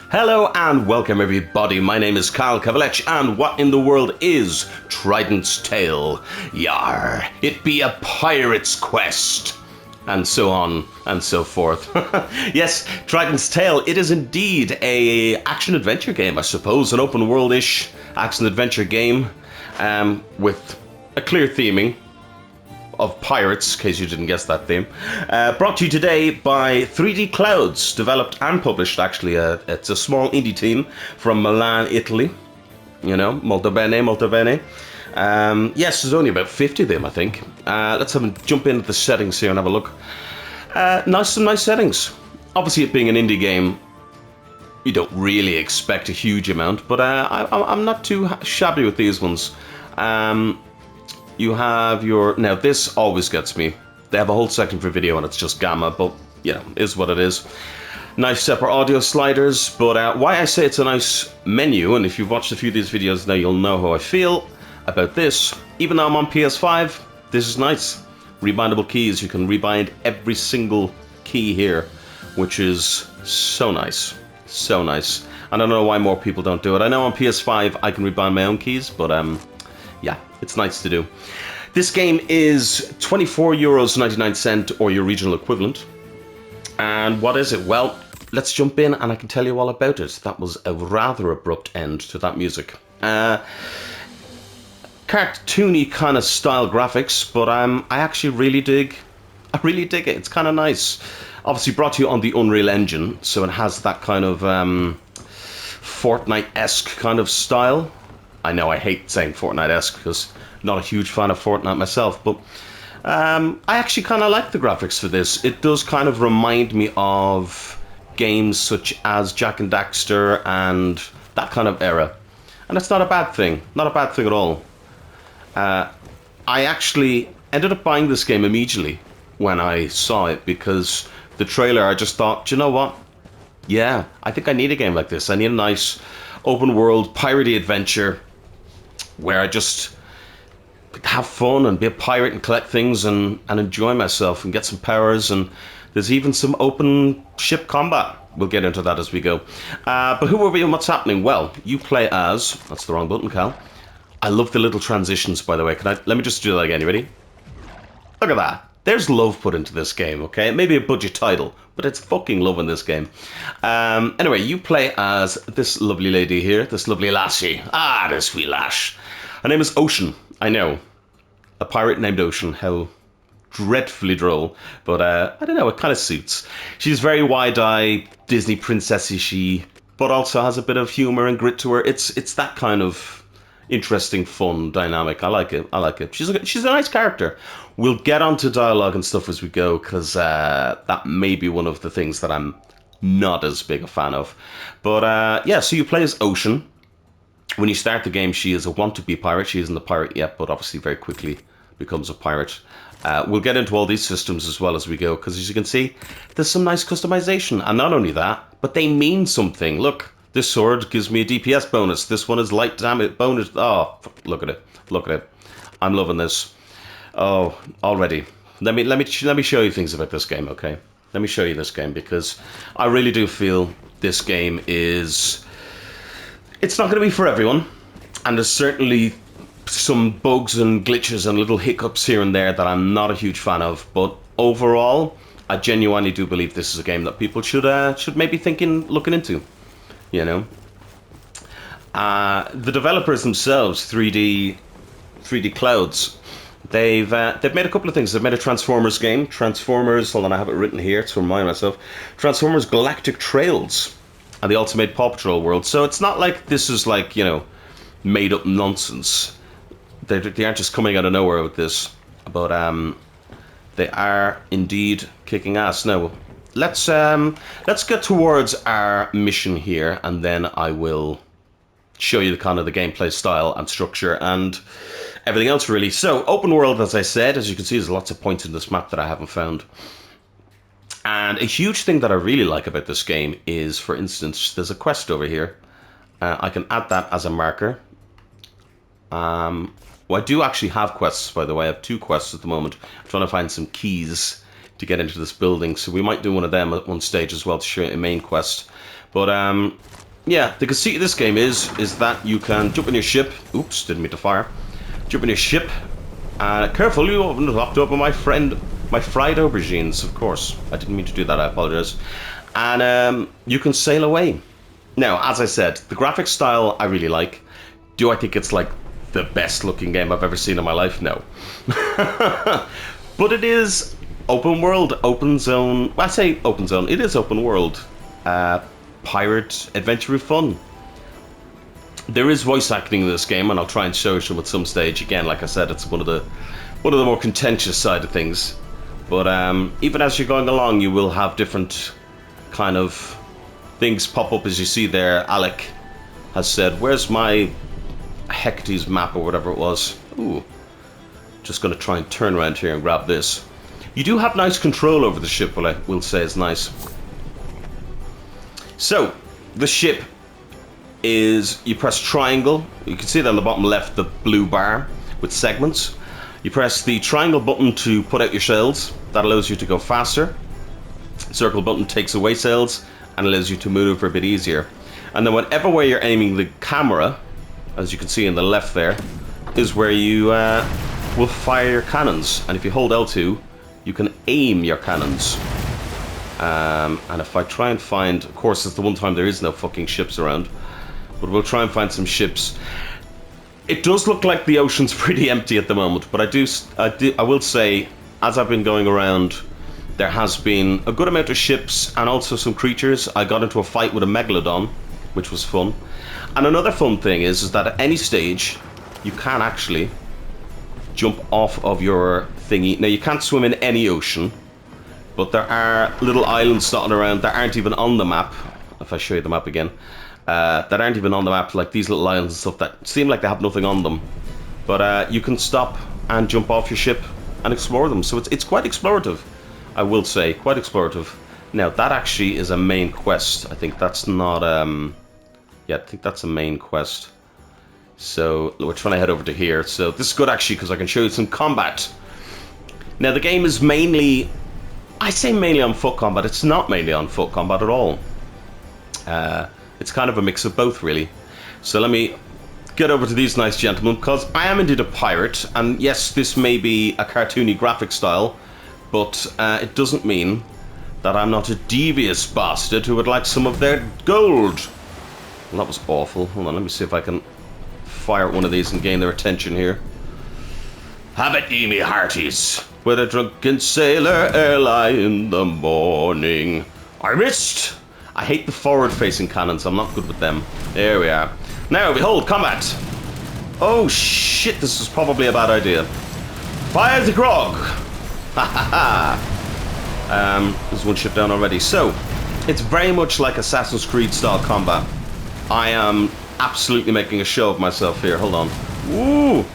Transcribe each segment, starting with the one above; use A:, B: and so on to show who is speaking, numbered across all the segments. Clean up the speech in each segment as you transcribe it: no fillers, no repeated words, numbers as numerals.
A: Hello and welcome everybody, my name is Kavalech and what in the world is Trident's Tale? Yar, it be a pirate's quest. And so on and so forth. Yes, Trident's Tale, it is indeed a action-adventure game, I suppose, an open-world-ish action-adventure game with a clear theming of pirates, in case you didn't guess that theme. Brought to you today by 3D Clouds, developed and published, actually. It's a small indie team from Milan, Italy. You know, molto bene, molto bene. Yes, there's only about 50 of them, I think. Let's jump into the settings here and have a look. Some nice settings. Obviously, it being an indie game, you don't really expect a huge amount, but I'm not too shabby with these ones. You have your... Now, this always gets me. They have a whole section for video and it's just gamma, but, you know, is what it is. Nice separate audio sliders, but why I say it's a nice menu, and if you've watched a few of these videos now, you'll know how I feel about this. Even though I'm on PS5, this is nice. Rebindable keys, you can rebind every single key here, which is so nice. So nice. I don't know why more people don't do it. I know on PS5 I can rebind my own keys, but yeah, it's nice to do. This game is €24.99 or your regional equivalent. And what is it? Well, let's jump in and I can tell you all about it. That was a rather abrupt end to that music. Cartoony kind of style graphics, but I actually really dig it. It's kind of nice. Obviously brought to you on the Unreal Engine, so it has that kind of Fortnite-esque kind of style. I know I hate saying Fortnite-esque because I'm not a huge fan of Fortnite myself, but I actually kind of like the graphics for this. It does kind of remind me of games such as Jak And Daxter and that kind of era. And it's not a bad thing. Not a bad thing at all. I actually ended up buying this game immediately when I saw it because the trailer, I just thought, do you know what? Yeah, I think I need a game like this. I need a nice open world piratey adventure where I just have fun and be a pirate and collect things and enjoy myself and get some powers, and there's even some open ship combat. We'll get into that as we go. But who are we and what's happening? Well, you play as... That's the wrong button, Cal. I love the little transitions, by the way. Let me just do that again. You ready? Look at that. There's love put into this game, okay? It may be a budget title, but it's fucking love in this game. Anyway, you play as this lovely lady here, this lovely lassie. Ah, this wee lash. Her name is Ocean. I know. A pirate named Ocean. How dreadfully droll. But I don't know, it kind of suits. She's very wide-eyed, Disney princessy, but also has a bit of humor and grit to her. It's that kind of interesting, fun dynamic. I like it. I like it. She's a nice character. We'll get onto dialogue and stuff as we go, because that may be one of the things that I'm not as big a fan of. But yeah, so you play as Ocean. When you start the game, she is a want-to-be pirate. She isn't a pirate yet, but obviously very quickly becomes a pirate. We'll get into all these systems as well as we go, because as you can see, there's some nice customization. And not only that, but they mean something. Look, this sword gives me a DPS bonus. This one is light damage bonus. Oh, look at it. Look at it. I'm loving this. Oh, already. Let me show you things about this game, okay? Let me show you this game, because I really do feel this game is... It's not going to be for everyone, and there's certainly some bugs and glitches and little hiccups here and there that I'm not a huge fan of, but overall, I genuinely do believe this is a game that people should maybe looking into, you know. The developers themselves, 3D Clouds, they've made a couple of things. They've made a Transformers game, hold on, I have it written here to remind myself, Transformers Galactic Trails, and the Ultimate Paw Patrol world. So it's not like this is like, you know, made up nonsense. They aren't just coming out of nowhere with this, but they are indeed kicking ass. Now, let's get towards our mission here, and then I will show you the kind of the gameplay style and structure and everything else really. So, open world, as I said, as you can see, there's lots of points in this map that I haven't found. And a huge thing that I really like about this game is, for instance, there's a quest over here. I can add that as a marker. Well, I do actually have quests, by the way. I have 2 quests at the moment. I'm trying to find some keys to get into this building, so we might do one of them at one stage as well to show you a main quest. But yeah, the conceit of this game is that you can jump in your ship. Oops, didn't mean to fire. Jump in your ship. Careful, you knocked over my fried aubergines, of course. I didn't mean to do that, I apologize. And you can sail away. Now, as I said, the graphic style I really like. Do I think it's like the best looking game I've ever seen in my life? No. But it is open world, open zone. I say open zone, it is open world. Pirate adventure fun. There is voice acting in this game, and I'll try and show you at some stage. Again, like I said, it's one of the more contentious side of things. But even as you're going along, you will have different kind of things pop up, as you see there. Alec has said, "Where's my Hecate's map," or whatever it was. Ooh, just going to try and turn around here and grab this. You do have nice control over the ship, what I will say is nice. So the ship is, you press triangle. You can see that on the bottom left, the blue bar with segments. You press the triangle button to put out your sails. That allows you to go faster. Circle button takes away sails and allows you to maneuver a bit easier. And then whatever way you're aiming the camera, as you can see in the left there, is where you will fire your cannons. And if you hold L2, you can aim your cannons. And if I try and find, of course, it's the one time there is no fucking ships around, but we'll try and find some ships. It does look like the ocean's pretty empty at the moment, but I will say, as I've been going around, there has been a good amount of ships and also some creatures. I got into a fight with a megalodon, which was fun. And another fun thing is that at any stage, you can actually jump off of your thingy. Now, you can't swim in any ocean, but there are little islands dotted around that aren't even on the map. If I show you the map again, that aren't even on the map, like these little islands and stuff that seem like they have nothing on them. But you can stop and jump off your ship and explore them. So it's quite explorative, I will say, quite explorative. Now, that actually is a main quest. I think that's not, yeah, I think that's a main quest. So we're trying to head over to here. So this is good actually, because I can show you some combat. Now, the game is mainly, I say mainly on foot combat. It's not mainly on foot combat at all. It's kind of a mix of both, really. So let me get over to these nice gentlemen, because I am indeed a pirate. And yes, this may be a cartoony graphic style, but it doesn't mean that I'm not a devious bastard who would like some of their gold. Well, that was awful. Hold on, let me see if I can fire at one of these and gain their attention here. Have it ye, me hearties, with a drunken sailor early in the morning. I missed. I hate the forward-facing cannons. I'm not good with them. There we are. Now, behold, combat. Oh, shit, this is probably a bad idea. Fire the grog. Ha ha ha. There's one ship down already. So, it's very much like Assassin's Creed style combat. I am absolutely making a show of myself here. Hold on. Woo!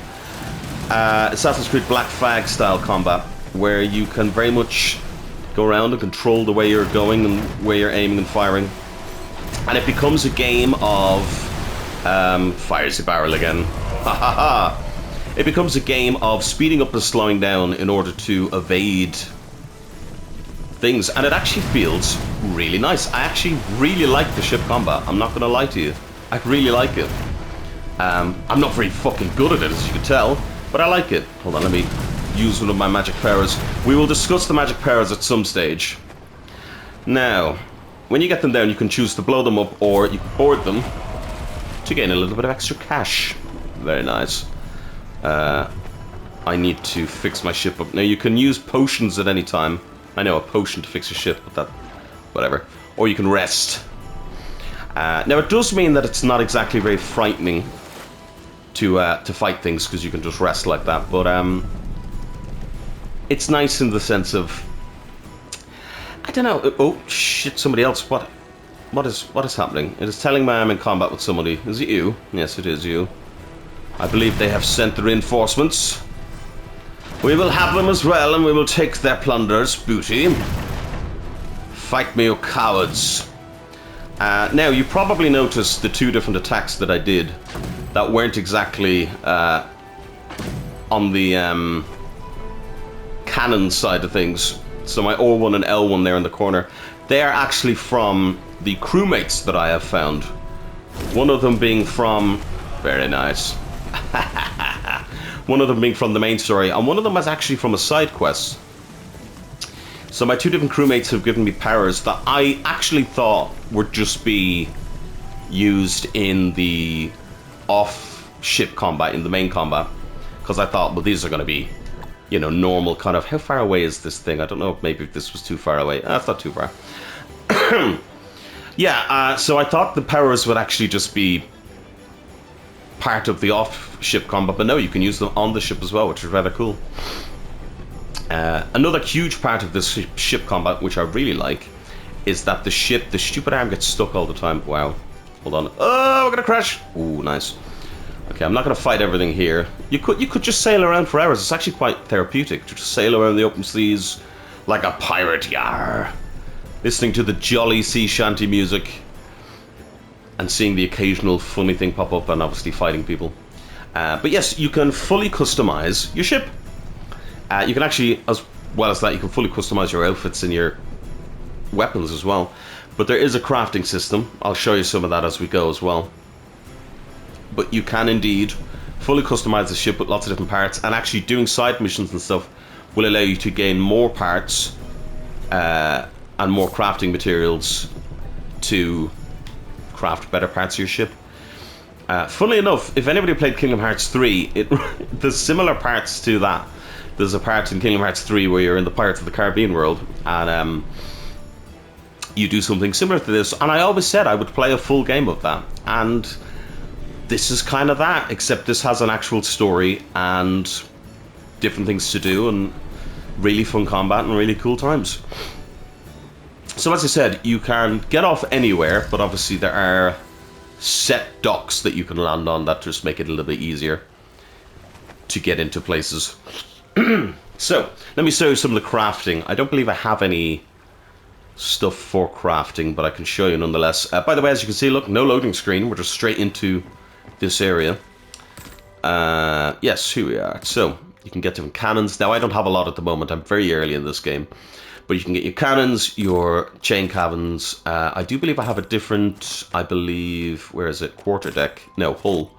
A: Assassin's Creed Black Flag style combat, where you can very much go around and control the way you're going and where you're aiming and firing. And it becomes a game of... fires the barrel again. Ha ha ha! It becomes a game of speeding up and slowing down in order to evade things, and it actually feels really nice. I actually really like the ship combat. I'm not gonna lie to you. I really like it. I'm not very fucking good at it, as you can tell, but I like it. Hold on, let me use one of my magic powers. We will discuss the magic powers at some stage. Now, when you get them down, you can choose to blow them up, or you can board them to gain a little bit of extra cash. Very nice. I need to fix my ship up. Now, you can use potions at any time. I know, a potion to fix a ship, but that... whatever. Or you can rest. Now, it does mean that it's not exactly very frightening to fight things, because you can just rest like that, but it's nice in the sense of... I don't know. Oh, shit, somebody else. What is happening? It is telling me I'm in combat with somebody. Is it you? Yes, it is you. I believe they have sent the reinforcements. We will have them as well, and we will take their plunder's booty. Fight me, you cowards. Now, you probably noticed the two different attacks that I did that weren't exactly on the cannon side of things. So my R1 and L1 there in the corner, they are actually from the crewmates that I have found. One of them being from... Very nice. One of them being from the main story, and one of them was actually from a side quest. So my two different crewmates have given me powers that I actually thought would just be used in the off-ship combat, in the main combat. Because I thought, well, these are going to be, you know, normal kind of... How far away is this thing? I don't know if maybe this was too far away. That's not too far. Yeah, so I thought the powers would actually just be part of the off-ship combat, but no, you can use them on the ship as well, which is rather cool. Another huge part of this ship combat, which I really like, is that the stupid arm gets stuck all the time. Wow. Hold on. Oh, we're gonna crash. Ooh, nice. Okay, I'm not gonna fight everything here. You could just sail around for hours. It's actually quite therapeutic to just sail around the open seas like a pirate, yar. Listening to the jolly sea shanty music and seeing the occasional funny thing pop up, and obviously fighting people. But yes, you can fully customize your ship. You can actually, as well as that, you can fully customize your outfits and your weapons as well. But there is a crafting system. I'll show you some of that as we go as well. But you can indeed fully customize the ship with lots of different parts, and actually doing side missions and stuff will allow you to gain more parts and more crafting materials to craft better parts of your ship. Funnily enough, if anybody played Kingdom Hearts 3, there's similar parts to that. There's a part in Kingdom Hearts 3 where you're in the Pirates of the Caribbean world, and you do something similar to this, and I always said I would play a full game of that, and this is kind of that, except this has an actual story and different things to do, and really fun combat and really cool times. So as I said, you can get off anywhere, but obviously there are set docks that you can land on that just make it a little bit easier to get into places. So, let me show you some of the crafting. I don't believe I have any stuff for crafting, but I can show you nonetheless. By the way, as you can see, look, no loading screen. We're just straight into this area. Yes, here we are. So, you can get different cannons. Now, I don't have a lot at the moment. I'm very early in this game. But you can get your cannons, your chain cannons. I do believe I have a different, I believe, where is it? Quarterdeck? No, hull.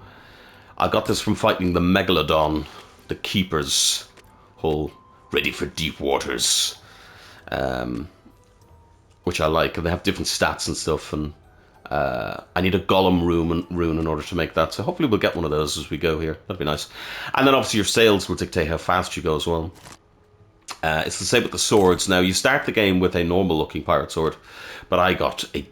A: I got this from fighting the Megalodon, the Keeper's hull, ready for deep waters. Which I like, and they have different stats and stuff, and I need a Golem rune in order to make that, so hopefully we'll get one of those as we go here. That'd be nice. And then obviously your sails will dictate how fast you go as well. It's the same with the swords. Now, you start the game with a normal-looking pirate sword, but I got a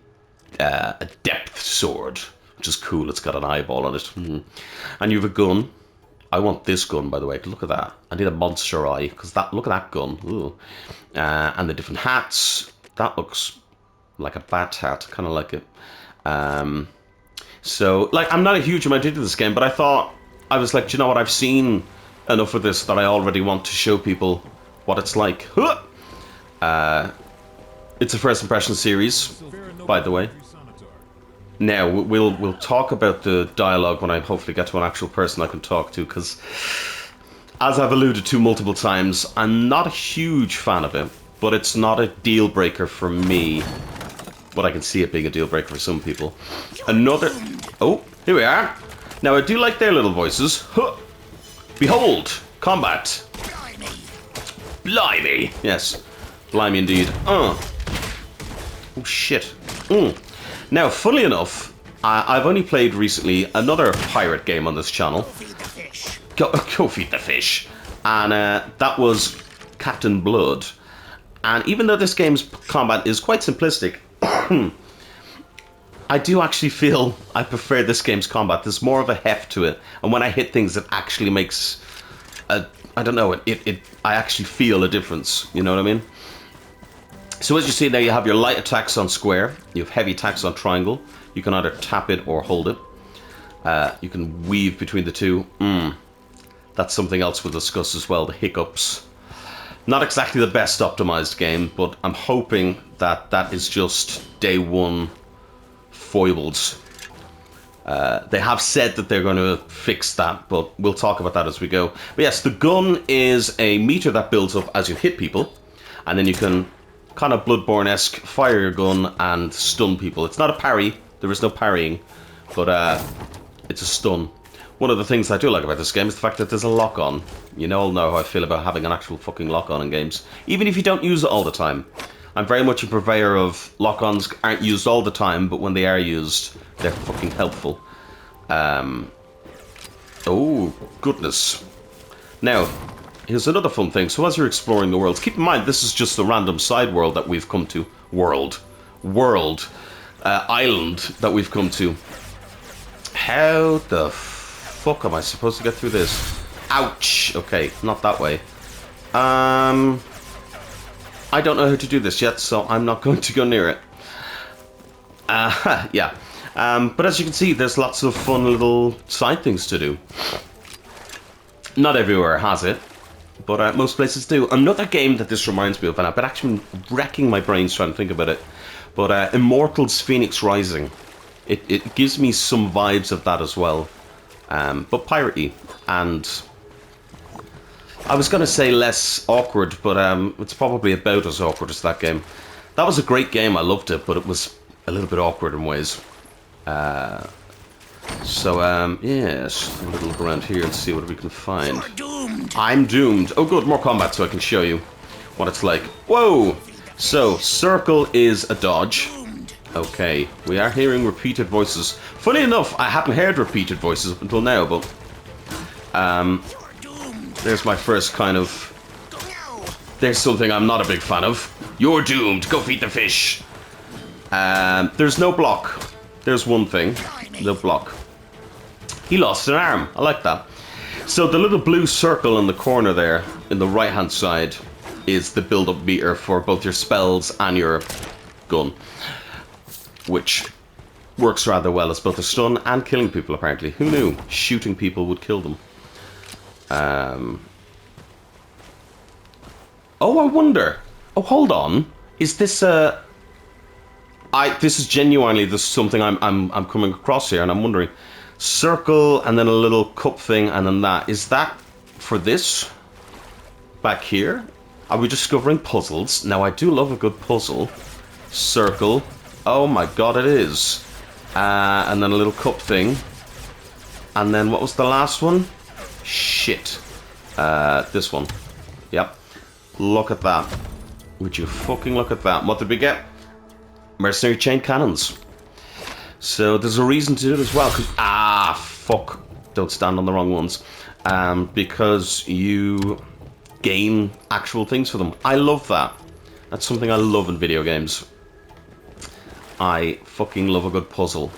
A: depth sword, which is cool. It's got an eyeball on it. And you have a gun. I want this gun, by the way. Look at that. I need a monster eye, because look at that gun. Ooh. And the different hats. That looks like a bat hat. Kind of like it. So, like, I'm not a huge amount into this game, but I was like, do you know what? I've seen enough of this that I already want to show people what it's like. It's a first impression series, by the way. Now, we'll talk about the dialogue when I hopefully get to an actual person I can talk to, because, as I've alluded to multiple times, I'm not a huge fan of it, but it's not a deal breaker for me. But I can see it being a deal breaker for some people. Oh, here we are. Now, I do like their little voices. Behold, combat. Blimey! Yes. Blimey indeed. Oh, shit. Now, funnily enough, I've only played recently another pirate game on this channel. Go feed the fish. And that was Captain Blood. And even though this game's combat is quite simplistic, I do actually feel I prefer this game's combat. There's more of a heft to it. And when I hit things, it actually makes I don't know, I actually feel a difference, you know what I mean? So as you see there, you have your light attacks on square, you have heavy attacks on triangle. You can either tap it or hold it. You can weave between the two. That's something else we'll discuss as well, the hiccups. Not exactly the best optimized game, but I'm hoping that that is just day one foibles. They have said that they're going to fix that, but we'll talk about that as we go. But yes, the gun is a meter that builds up as you hit people, and then you can kind of Bloodborne-esque, fire your gun and stun people. It's not a parry, there is no parrying, but it's a stun. One of the things I do like about this game is the fact that there's a lock-on. You all know how I feel about having an actual fucking lock-on in games, even if you don't use it all the time. I'm very much a purveyor of lock-ons aren't used all the time, but when they are used, they're fucking helpful. Oh, goodness. Now, here's another fun thing. So as you're exploring the world, keep in mind this is just a random side world that we've come to. Island that we've come to. How the fuck am I supposed to get through this? Ouch! Okay, not that way. I don't know how to do this yet, so I'm not going to go near it. Yeah. But as you can see, there's lots of fun little side things to do. Not everywhere has it, but most places do. Another game that this reminds me of, and I've been actually wrecking my brains trying to think about it, but Immortals Phoenix Rising. It gives me some vibes of that as well, but piratey, and I was going to say less awkward, but it's probably about as awkward as that game. That was a great game, I loved it, but it was a little bit awkward in ways. Yes, a little look around here and see what we can find.
B: You're doomed.
A: I'm doomed. Oh good, more combat so I can show you what it's like. Whoa! So, circle is a dodge. Okay, we are hearing repeated voices. Funny enough, I hadn't heard repeated voices up until now, but there's my first kind of... There's something I'm not a big fan of. You're doomed, go feed the fish. There's no block. There's one thing, no block. He lost an arm, I like that. So the little blue circle in the corner there, in the right hand side, is the build-up meter for both your spells and your gun, which works rather well as both a stun and killing people, apparently. Who knew shooting people would kill them? Oh, I wonder. Oh, hold on. Is this this is genuinely something I'm coming across here, and I'm wondering. Circle and then a little cup thing and then that. Is that for this? Back here? Are we discovering puzzles? Now I do love a good puzzle. Circle. Oh my god, it is. And then a little cup thing. And then what was the last one? Shit. This one. Yep. Look at that. Would you fucking look at that? What did we get? Mercenary chain cannons. So there's a reason to do it as well. Fuck. Don't stand on the wrong ones. Because you gain actual things for them. I love that. That's something I love in video games. I fucking love a good puzzle.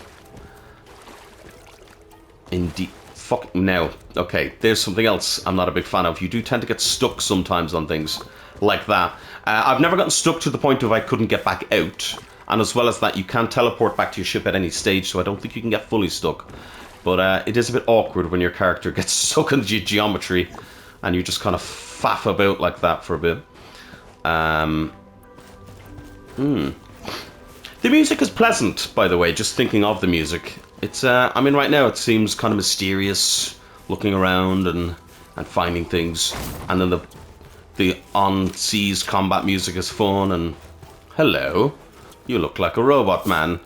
A: Indeed. Fuck. Now, okay, there's something else I'm not a big fan of. You do tend to get stuck sometimes on things like that. I've never gotten stuck to the point of I couldn't get back out. And as well as that, you can teleport back to your ship at any stage, so I don't think you can get fully stuck. But it is a bit awkward when your character gets stuck in the geometry and you just kind of faff about like that for a bit. The music is pleasant, by the way, just thinking of the music. It's, I mean, right now it seems kind of mysterious, looking around and finding things. And then the on-seas combat music is fun, and hello. You look like a robot, man.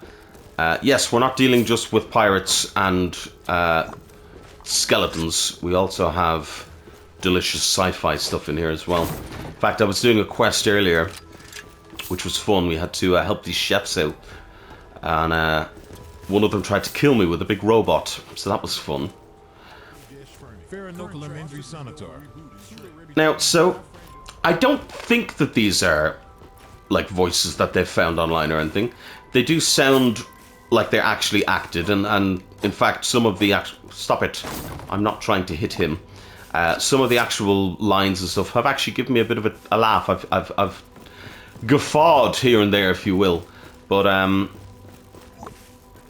A: Yes, we're not dealing just with pirates and skeletons. We also have delicious sci-fi stuff in here as well. In fact, I was doing a quest earlier, which was fun. We had to help these chefs out. And one of them tried to kill me with a big robot, so that was fun. Now, so, I don't think that these are like voices that they've found online or anything. They do sound like they're actually acted, and in fact some of the stop it, I'm not trying to hit him. Some of the actual lines and stuff have actually given me a bit of a laugh. I've guffawed here and there, if you will, but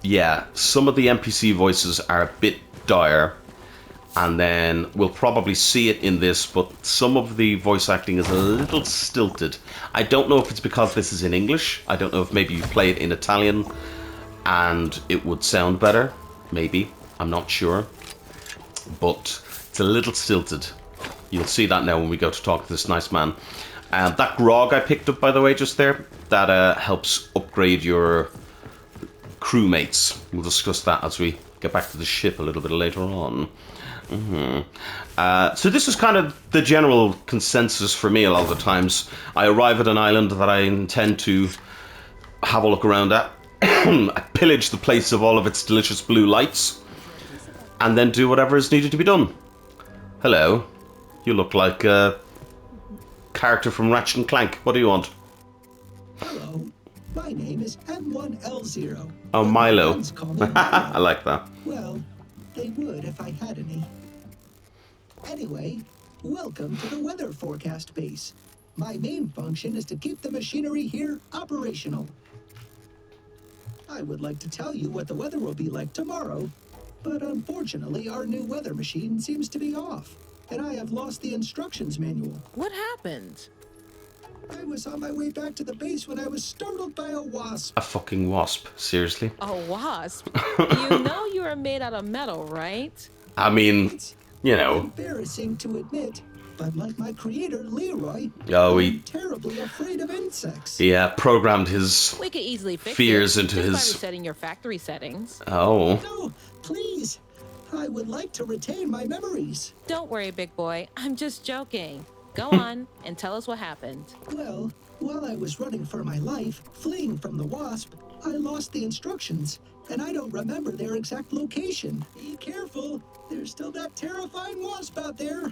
A: yeah, some of the NPC voices are a bit dire. And then we'll probably see it in this, but some of the voice acting is a little stilted. I don't know if it's because this is in English. I don't know if maybe you play it in Italian and it would sound better. Maybe. I'm not sure. But it's a little stilted. You'll see that now when we go to talk to this nice man. That grog I picked up, by the way, just there, that helps upgrade your crewmates. We'll discuss that as we get back to the ship a little bit later on. So this is kind of the general consensus for me a lot of the times. I arrive at an island that I intend to have a look around at. I pillage the place of all of its delicious blue lights, and then do whatever is needed to be done. Hello. You look like a character from Ratchet and Clank. What do you want?
B: Hello. My name is M1L0.
A: Oh, Milo.
B: Milo.
A: I like that.
B: Well, they would if I had any. Anyway, welcome to the weather forecast base. My main function is to keep the machinery here operational. I would like to tell you what the weather will be like tomorrow, but unfortunately our new weather machine seems to be off, and I have lost the instructions manual.
C: What happened?
B: I was on my way back to the base when I was startled by a wasp.
A: A fucking wasp. Seriously?
C: A wasp? You know you are made out of metal, right?
A: I mean,
B: It's
A: you know.
B: embarrassing to admit, but like my creator, Leroy,
A: Oh,
B: I'm terribly afraid of insects.
A: programmed his
C: We could easily fix
A: fears
C: it
A: into
C: just by
A: his...
C: resetting your factory settings.
A: Oh.
B: No, please. I would like to retain my memories.
C: Don't worry, big boy. I'm just joking. Go on and tell us what happened.
B: Well, while I was running for my life, fleeing from the wasp, I lost the instructions, and I don't remember their exact location. Be careful. There's still that terrifying wasp out there.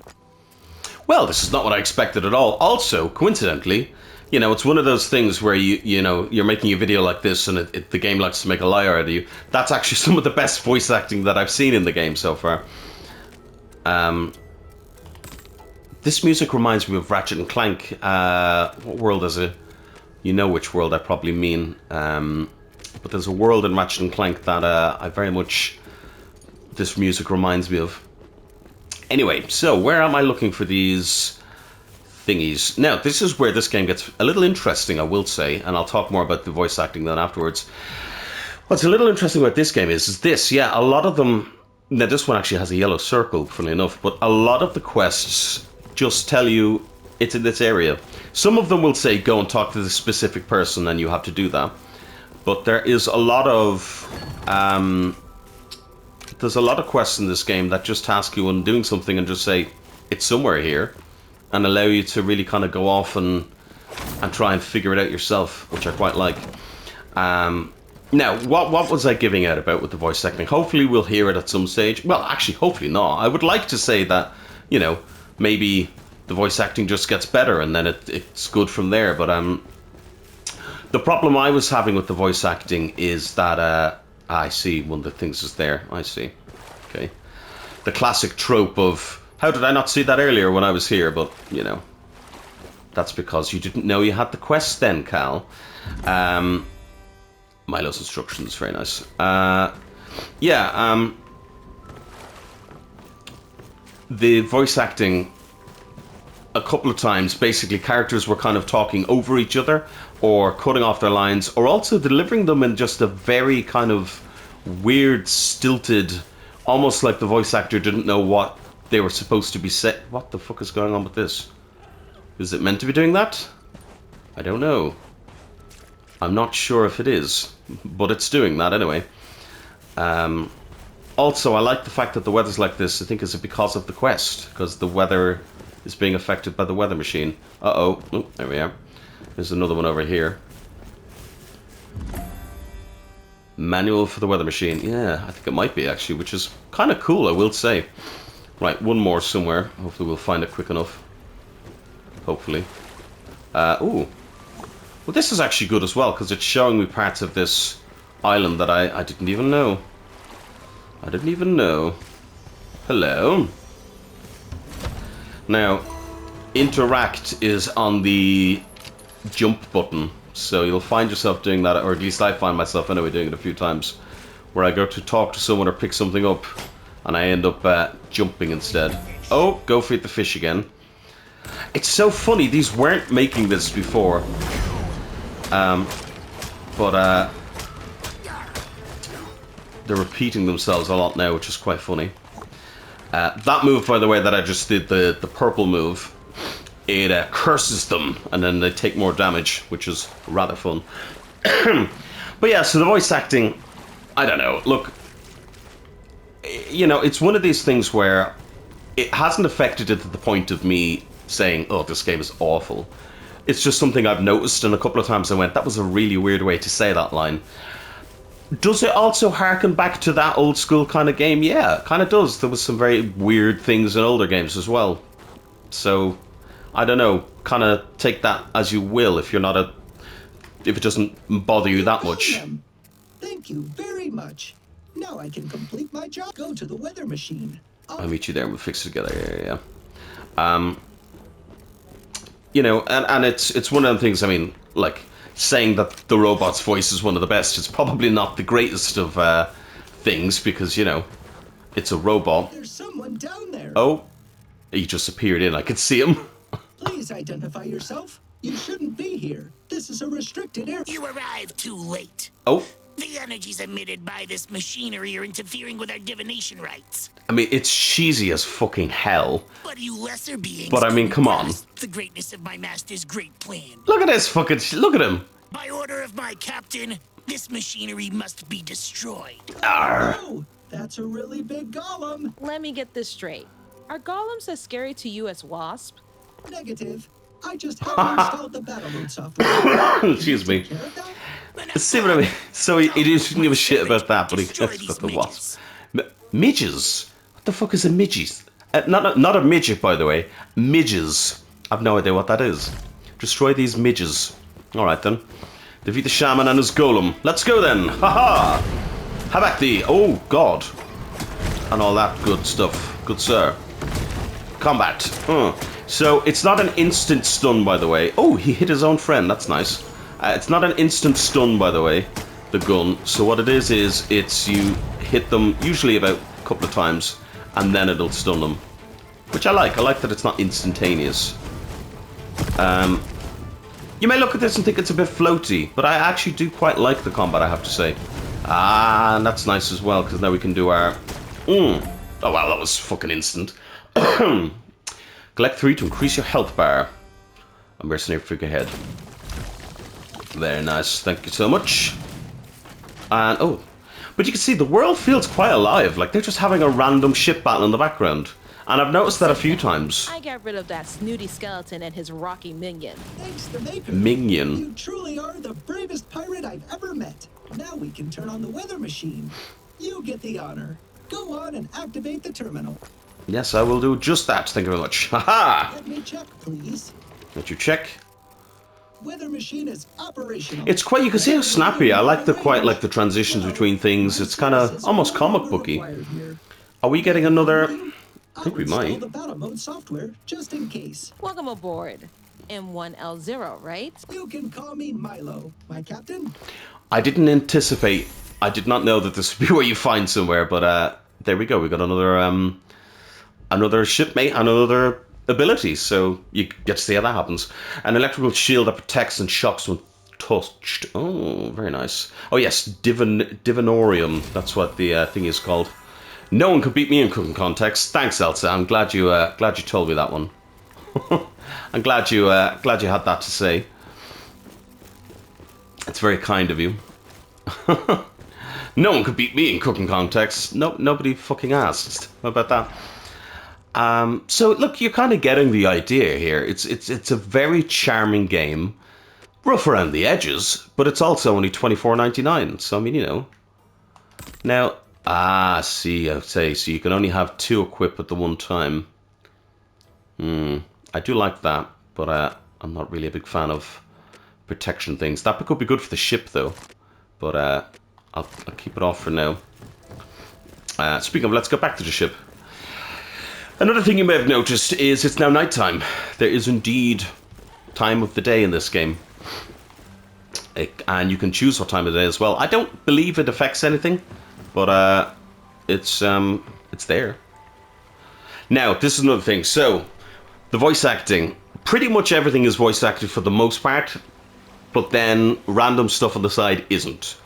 A: Well, this is not what I expected at all. Also, coincidentally, you know, it's one of those things where you know, you're making a video like this and the game likes to make a liar out of you. That's actually some of the best voice acting that I've seen in the game so far. This music reminds me of Ratchet and Clank. What world is it? You know which world I probably mean. But there's a world in Ratchet and Clank that I very much... this music reminds me of. Anyway, so where am I looking for these thingies? Now, this is where this game gets a little interesting, I will say, and I'll talk more about the voice acting then afterwards. What's a little interesting about this game is this, yeah, a lot of them... Now, this one actually has a yellow circle, funnily enough, but a lot of the quests just tell you it's in this area. Some of them will say, go and talk to this specific person, and you have to do that. But there is a lot of... there's a lot of quests in this game that just task you on doing something and just say, it's somewhere here, and allow you to really kind of go off and try and figure it out yourself, which I quite like. Now, what was I giving out about with the voice acting? Hopefully we'll hear it at some stage. Well, actually, hopefully not. I would like to say that, you know, maybe the voice acting just gets better and then it's good from there. But the problem I was having with the voice acting is that... I see, one of the things is there. I see. Okay. The classic trope of, how did I not see that earlier when I was here? But, you know, that's because you didn't know you had the quest then, Cal. Milo's instructions, very nice. The voice acting, a couple of times, basically characters were kind of talking over each other or cutting off their lines, or also delivering them in just a very kind of weird, stilted, almost like the voice actor didn't know what they were supposed to be saying. What the fuck is going on with this? Is it meant to be doing that? I don't know. I'm not sure if it is, but it's doing that anyway. Also, I like the fact that the weather's like this. I think is it because of the quest, because the weather is being affected by the weather machine. Uh-oh. Oh, there we are. There's another one over here. Manual for the weather machine. Yeah, I think it might be, actually, which is kind of cool, I will say. Right, one more somewhere. Hopefully we'll find it quick enough. Hopefully. Ooh. Well, this is actually good as well, because it's showing me parts of this island that I didn't even know. I didn't even know. Hello. Now, interact is on the jump button, so you'll find yourself doing that, or at least I find myself anyway doing it a few times, where I go to talk to someone or pick something up, and I end up jumping instead. Oh, go feed the fish again. It's so funny, these weren't making this before. But they're repeating themselves a lot now, which is quite funny. That move, by the way, that I just did, the purple move, it curses them, and then they take more damage, which is rather fun. But yeah, so the voice acting, I don't know. Look, you know, it's one of these things where it hasn't affected it to the point of me saying, oh, this game is awful. It's just something I've noticed, and a couple of times I went, that was a really weird way to say that line. Does it also harken back to that old school kind of game? Yeah, it kind of does. There was some very weird things in older games as well. So, I don't know, kind of take that as you will if you're not a... if it doesn't bother you that much.
B: Thank you very much. Now I can complete my job. Go to the weather machine.
A: I'll meet you there and we'll fix it together. Yeah. You know, and it's one of the things, I mean, like, saying that the robot's voice is one of the best, it's probably not the greatest of things, because, you know, it's a robot.
B: There's someone down there.
A: Oh, he just appeared in. I could see him.
B: Please identify yourself. You shouldn't be here. This is a restricted area.
D: You arrived too late.
A: Oh.
D: The energies emitted by this machinery are interfering with our divination rights.
A: I mean, it's cheesy as fucking hell.
D: But you lesser beings...
A: But I mean, come on.
D: The greatness of my master's great plan.
A: Look at this fucking... look at him.
D: By order of my captain, this machinery must be destroyed.
A: Arr.
B: Oh, that's a really big golem.
C: Let me get this straight. Are golems as scary to you as wasp?
B: Negative. I just haven't installed the battle mode software.
A: Excuse me. See what I mean? So he didn't give a shit about that, but he gets about the wasp. Midges? What the fuck is a midget? Not a midget, by the way. Midges. I've no idea what that is. Destroy these midges. Alright then. Defeat the shaman and his golem. Let's go then. Haha! How about the... oh, God. And all that good stuff. Good sir. Combat. So, it's not an instant stun, by the way. Oh, he hit his own friend. That's nice. It's not an instant stun, by the way, the gun. So what it is it's you hit them usually about a couple of times, and then it'll stun them. Which I like. I like that it's not instantaneous. You may look at this and think it's a bit floaty, but I actually do quite like the combat, I have to say. Ah, and that's nice as well, because now we can do our... oh, wow, that was fucking instant. Collect 3 to increase your health bar. A mercenary figurehead. Very nice, thank you so much. And, oh, but you can see the world feels quite alive, like they're just having a random ship battle in the background. And I've noticed that a few times.
C: I got rid of that snooty skeleton and his rocky minion.
B: Thanks to Maker.
A: Minion.
B: You truly are the bravest pirate I've ever met. Now we can turn on the weather machine. You get the honor. Go on and activate the terminal.
A: Yes, I will do just that, thank you very much. Haha!
B: Let me check, please.
A: Let you check.
B: Weather machine is operational.
A: It's quite, you can see how snappy. I like the transitions between things. It's kind of almost comic booky. Are we getting another? I think we might.
B: The battle mode software just in case.
C: Welcome aboard. M1L0, right?
B: You can call me Milo, my captain.
A: I didn't anticipate. I did not know that this would be where you find somewhere, but there we go. We got another shipmate, another ability, so you get to see how that happens. An electrical shield that protects and shocks when touched. Oh, very nice. Oh yes, Divinorium. That's what the thing is called. No one could beat me in cooking context. Thanks, Elsa. I'm glad you told me that one. I'm glad you had that to say. It's very kind of you. No one could beat me in cooking context. No, nobody fucking asked. How about that? So look, you're kind of getting the idea here. It's a very charming game, rough around the edges, but it's also only $24.99. So I mean, you know. Now, see, I say, so you can only have 2 equipped at the one time. I do like that, but I'm not really a big fan of protection things. That could be good for the ship though, but I'll keep it off for now. Speaking of, let's go back to the ship. Another thing you may have noticed is it's now nighttime. There is indeed time of the day in this game. And you can choose what time of the day as well. I don't believe it affects anything, but it's there. Now, this is another thing. So, the voice acting. Pretty much everything is voice acted for the most part, but then random stuff on the side isn't.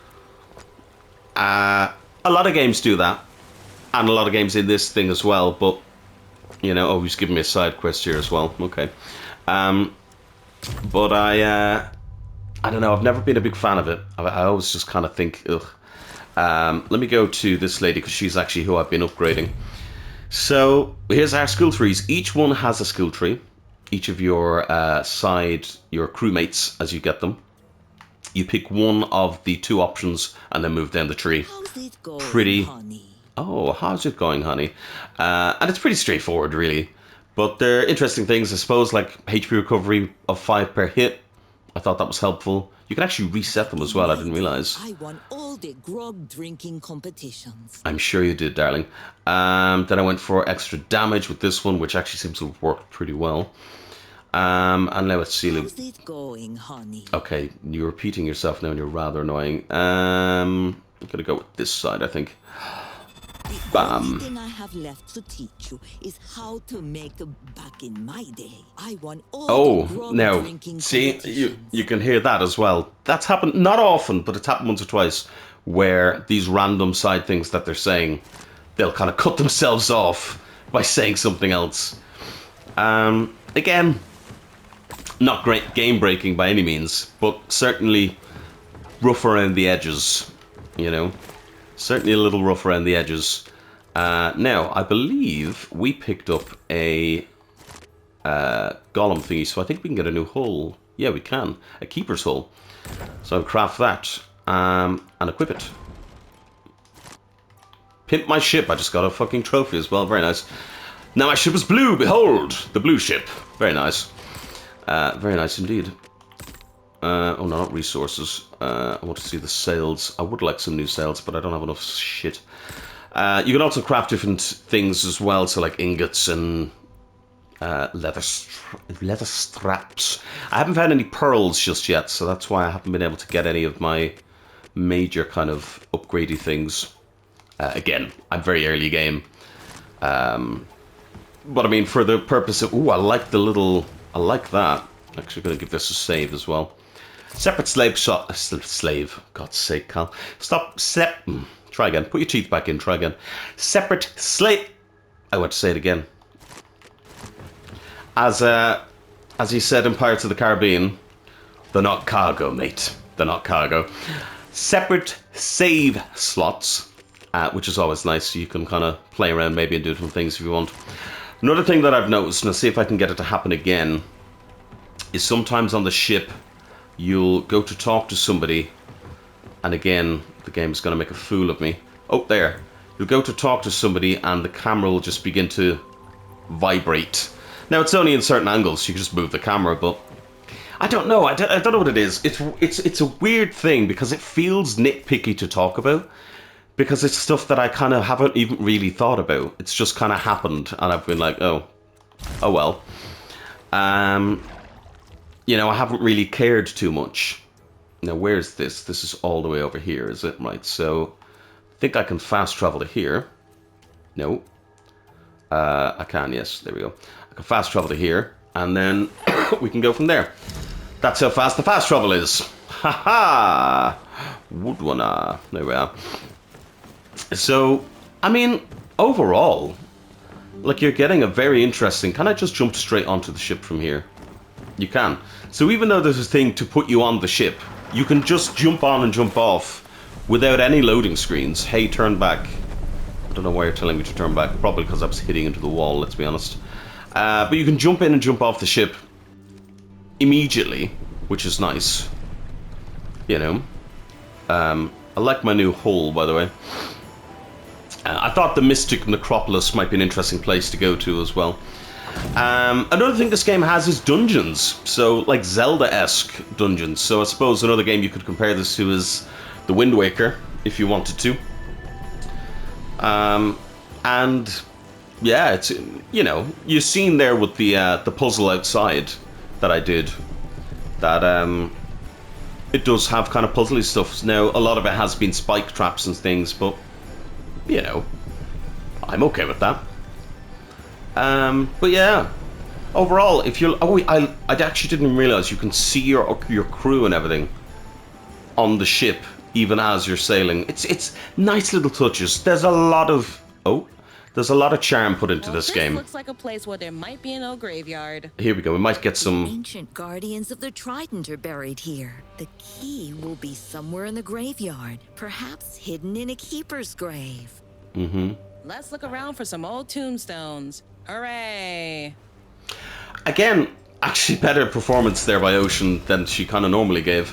A: A lot of games do that, and a lot of games in this thing as well, but... You know, oh, he's giving me a side quest here as well. Okay. But I don't know. I've never been a big fan of it. I always just kind of think, ugh. Let me go to this lady because she's actually who I've been upgrading. So here's our skill trees. Each one has a skill tree. Each of your your crewmates as you get them. You pick one of the 2 options and then move down the tree.
E: How's it going,
A: Pretty.
E: honey?
A: Oh, how's it going, honey? And it's pretty straightforward, really. But there are interesting things, I suppose, like HP recovery of 5 per hit. I thought that was helpful. You can actually reset them as well, I didn't realize.
E: I won all the grog drinking competitions.
A: I'm sure you did, darling. Then I went for extra damage with this one, which actually seems to have worked pretty well. And now let's see.
E: How's it going, honey?
A: Okay, you're repeating yourself now and you're rather annoying. I'm going to go with this side, I think.
E: The only thing I have left to teach you is how to make back in my day. I won all the grog
A: now,
E: drinking
A: see,
E: competitions.
A: you can hear that as well. That's happened, not often, but it's happened once or twice, where these random side things that they're saying, they'll kind of cut themselves off by saying something else. Again, not great game-breaking by any means, but certainly rough around the edges, you know. Certainly a little rough around the edges. Now, I believe we picked up a golem thingy, so I think we can get a new hull. Yeah, we can. A keeper's hull. So I'll craft that and equip it. Pimp my ship. I just got a fucking trophy as well. Very nice. Now my ship is blue. Behold, the blue ship. Very nice. Very nice indeed. Oh no, not resources. I want to see the sails. I would like some new sails, but I don't have enough shit. You can also craft different things as well, so like ingots and leather straps. I haven't found any pearls just yet, so that's why I haven't been able to get any of my major kind of upgradey things. Again, I'm very early game. But I mean, for the purpose of... Ooh, I like the little... I like that. Actually going to give this a save as well. Separate slave shot... Slave. God's sake, Cal. Stop. Try again. Put your teeth back in. Try again. Separate slave... I want to say it again. As he said in Pirates of the Caribbean, they're not cargo, mate. They're not cargo. Separate save slots, which is always nice. So you can kind of play around maybe and do different things if you want. Another thing that I've noticed, and I'll see if I can get it to happen again, is sometimes on the ship, you'll go to talk to somebody, and again, the game is going to make a fool of me. Oh, there. You'll go to talk to somebody, and the camera will just begin to vibrate. Now, it's only in certain angles, so you can just move the camera, but I don't know. I don't know what it is. It's a weird thing, because it feels nitpicky to talk about, because it's stuff that I kind of haven't even really thought about. It's just kind of happened, and I've been like, oh well. You know, I haven't really cared too much. Now, where's this? This is all the way over here, is it? Right, so I think I can fast travel to here. No. I can, yes, there we go. I can fast travel to here, and then we can go from there. That's how fast the fast travel is. Ha-ha! Woodwana. There we are. So, I mean, overall, like, you're getting a very interesting... Can I just jump straight onto the ship from here? You can. So even though there's a thing to put you on the ship, you can just jump on and jump off without any loading screens. Hey, turn back. I don't know why you're telling me to turn back. Probably because I was hitting into the wall, let's be honest. But you can jump in and jump off the ship immediately, which is nice. You know. I like my new hull, by the way. I thought the Mystic Necropolis might be an interesting place to go to as well. Another thing this game has is dungeons. So, like Zelda-esque dungeons. So I suppose another game you could compare this to is The Wind Waker, if you wanted to. And yeah, it's, you know, you've seen there with the puzzle outside that I did, that it does have kind of puzzly stuff. Now, a lot of it has been spike traps and things, but you know, I'm okay with that. But yeah, overall, if you... Oh, I actually didn't realize you can see your crew and everything on the ship, even as you're sailing. It's nice little touches. There's a lot of... Oh, There's a lot of charm put into
C: Well,
A: this game.
C: looks like a place where there might be an old graveyard.
A: Here we go. We might get some...
E: Ancient guardians of the Trident are buried here. The key will be somewhere in the graveyard, perhaps hidden in a keeper's grave.
A: Mm-hmm.
C: Let's look around for some old tombstones. Hooray!
A: Again, actually better performance there by Ocean than she kind of normally gave.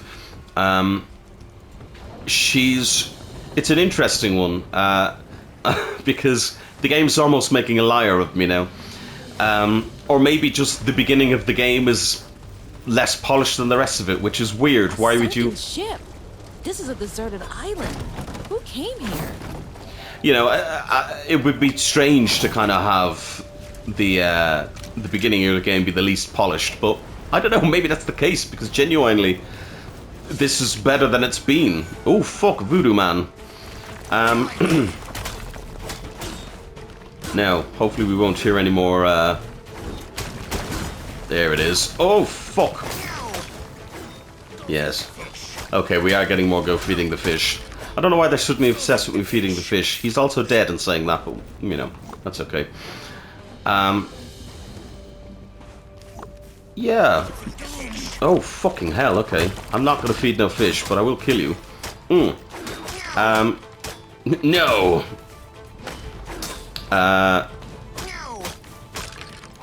A: It's an interesting one, because the game's almost making a liar of me now. Or maybe just the beginning of the game is less polished than the rest of it, which is weird. Why would you...
C: Ship. This is a deserted island. Who came here?
A: You know, it would be strange to kind of have the beginning of the game be the least polished, but I don't know, maybe that's the case, because genuinely, this is better than it's been. Oh, fuck, Voodoo Man. Now, hopefully we won't hear any more, there it is. Oh, fuck. Yes. Okay, we are getting more go feeding the fish. I don't know why they're suddenly obsessed with me feeding the fish. He's also dead in saying that, but, you know, that's okay. Yeah. Oh, fucking hell, okay. I'm not gonna feed no fish, but I will kill you. No!